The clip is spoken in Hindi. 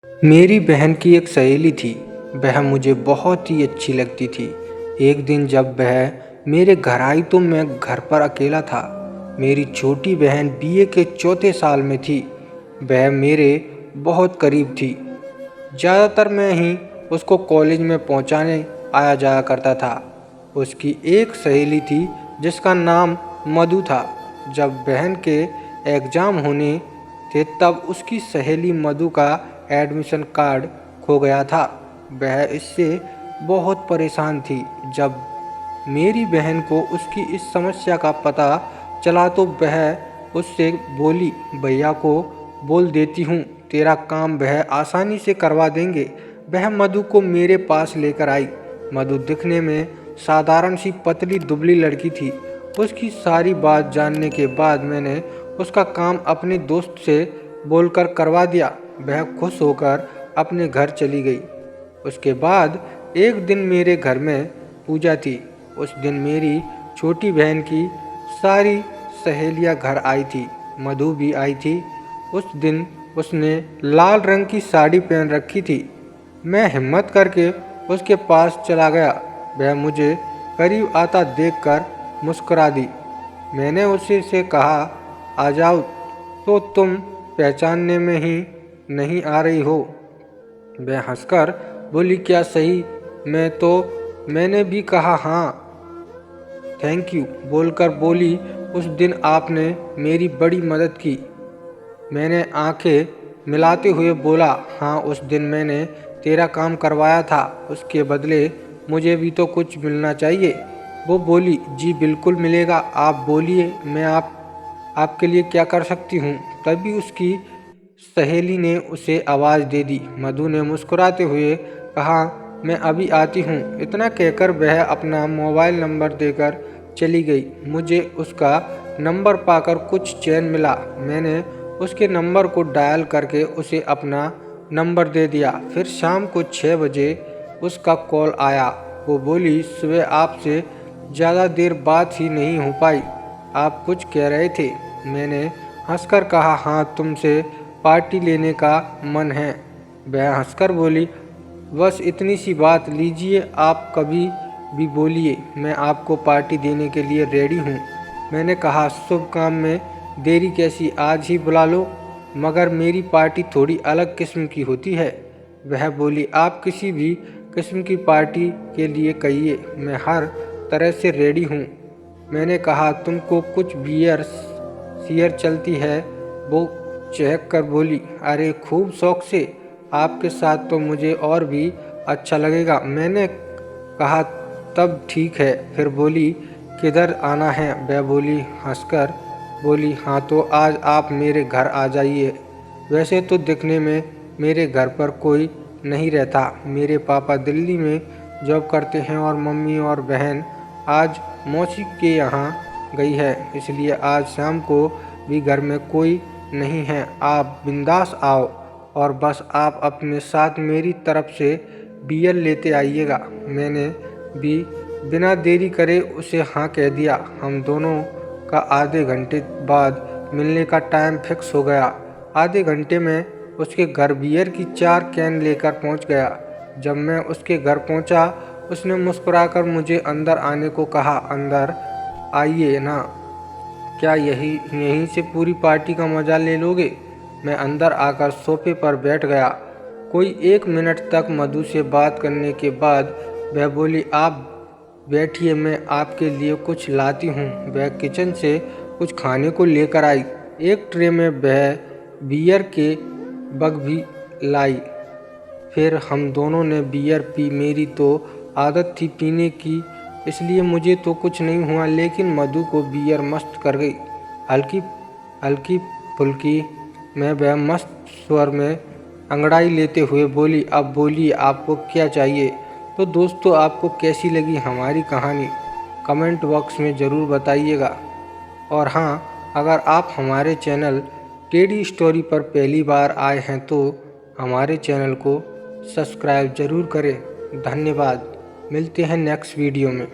मेरी बहन की एक सहेली थी। वह मुझे बहुत ही अच्छी लगती थी। एक दिन जब वह मेरे घर आई तो मैं घर पर अकेला था। मेरी छोटी बहन बीए के चौथे साल में थी। वह मेरे बहुत करीब थी। ज़्यादातर मैं ही उसको कॉलेज में पहुंचाने आया जाया करता था। उसकी एक सहेली थी जिसका नाम मधु था। जब बहन के एग्ज़ाम होने थे तब उसकी सहेली मधु का एडमिशन कार्ड खो गया था। वह इससे बहुत परेशान थी। जब मेरी बहन को उसकी इस समस्या का पता चला तो वह उससे बोली, भैया को बोल देती हूँ, तेरा काम वह आसानी से करवा देंगे। वह मधु को मेरे पास लेकर आई। मधु दिखने में साधारण सी पतली दुबली लड़की थी। उसकी सारी बात जानने के बाद मैंने उसका काम अपने दोस्त से बोलकर करवा दिया। वह खुश होकर अपने घर चली गई। उसके बाद एक दिन मेरे घर में पूजा थी। उस दिन मेरी छोटी बहन की सारी सहेलियां घर आई थी। मधु भी आई थी। उस दिन उसने लाल रंग की साड़ी पहन रखी थी। मैं हिम्मत करके उसके पास चला गया। वह मुझे करीब आता देखकर मुस्कुरा दी। मैंने उसे से कहा, आ जाओ, तो तुम पहचानने में ही नहीं आ रही हो। वह हंसकर बोली, क्या सही मैं तो। मैंने भी कहा हाँ, थैंक यू बोलकर बोली, उस दिन आपने मेरी बड़ी मदद की। मैंने आंखें मिलाते हुए बोला, हाँ, उस दिन मैंने तेरा काम करवाया था, उसके बदले मुझे भी तो कुछ मिलना चाहिए। वो बोली, जी बिल्कुल मिलेगा, आप बोलिए, मैं आपके लिए क्या कर सकती हूँ। तभी उसकी सहेली ने उसे आवाज़ दे दी। मधु ने मुस्कुराते हुए कहा, मैं अभी आती हूँ। इतना कहकर वह अपना मोबाइल नंबर देकर चली गई। मुझे उसका नंबर पाकर कुछ चैन मिला। मैंने उसके नंबर को डायल करके उसे अपना नंबर दे दिया। फिर शाम को 6 बजे उसका कॉल आया। वो बोली, सुबह आपसे ज़्यादा देर बात ही नहीं हो पाई, आप कुछ कह रहे थे। मैंने हंसकर कहा, हाँ, तुमसे पार्टी लेने का मन है। वह हंसकर बोली, बस इतनी सी बात, लीजिए, आप कभी भी बोलिए, मैं आपको पार्टी देने के लिए रेडी हूँ। मैंने कहा, शुभ काम में देरी कैसी, आज ही बुला लो, मगर मेरी पार्टी थोड़ी अलग किस्म की होती है। वह बोली, आप किसी भी किस्म की पार्टी के लिए कहिए, मैं हर तरह से रेडी हूँ। मैंने कहा, तुमको कुछ बियर शियर चलती है। वो चहक कर बोली, अरे खूब शौक से, आपके साथ तो मुझे और भी अच्छा लगेगा। मैंने कहा, तब ठीक है। फिर बोली, किधर आना है। वह बोली हंसकर बोली, हाँ, तो आज आप मेरे घर आ जाइए। वैसे तो दिखने में मेरे घर पर कोई नहीं रहता। मेरे पापा दिल्ली में जॉब करते हैं और मम्मी और बहन आज मौसी के यहाँ गई है, इसलिए आज शाम को भी घर में कोई नहीं है। आप बिंदास आओ और बस आप अपने साथ मेरी तरफ से बियर लेते आइएगा। मैंने भी बिना देरी करे उसे हाँ कह दिया। हम दोनों का आधे घंटे बाद मिलने का टाइम फिक्स हो गया। आधे घंटे में उसके घर बियर की 4 कैन लेकर पहुंच गया। जब मैं उसके घर पहुंचा, उसने मुस्कुराकर मुझे अंदर आने को कहा। अंदर आइए ना, क्या यहीं से पूरी पार्टी का मज़ा ले लोगे। मैं अंदर आकर सोफे पर बैठ गया। कोई 1 मिनट तक मधु से बात करने के बाद वह बोली, आप बैठिए, मैं आपके लिए कुछ लाती हूँ। वह किचन से कुछ खाने को लेकर आई। एक ट्रे में वह बियर के बग भी लाई। फिर हम दोनों ने बियर पी। मेरी तो आदत थी पीने की, इसलिए मुझे तो कुछ नहीं हुआ, लेकिन मधु को बियर मस्त कर गई। हल्की हल्की फुल्की में वह मस्त स्वर में अंगड़ाई लेते हुए बोली, अब बोलिए, आपको क्या चाहिए। तो दोस्तों, आपको कैसी लगी हमारी कहानी, कमेंट बॉक्स में ज़रूर बताइएगा। और हाँ, अगर आप हमारे चैनल टेडी स्टोरी पर पहली बार आए हैं तो हमारे चैनल को सब्सक्राइब ज़रूर करें। धन्यवाद। मिलते हैं नेक्स्ट वीडियो में।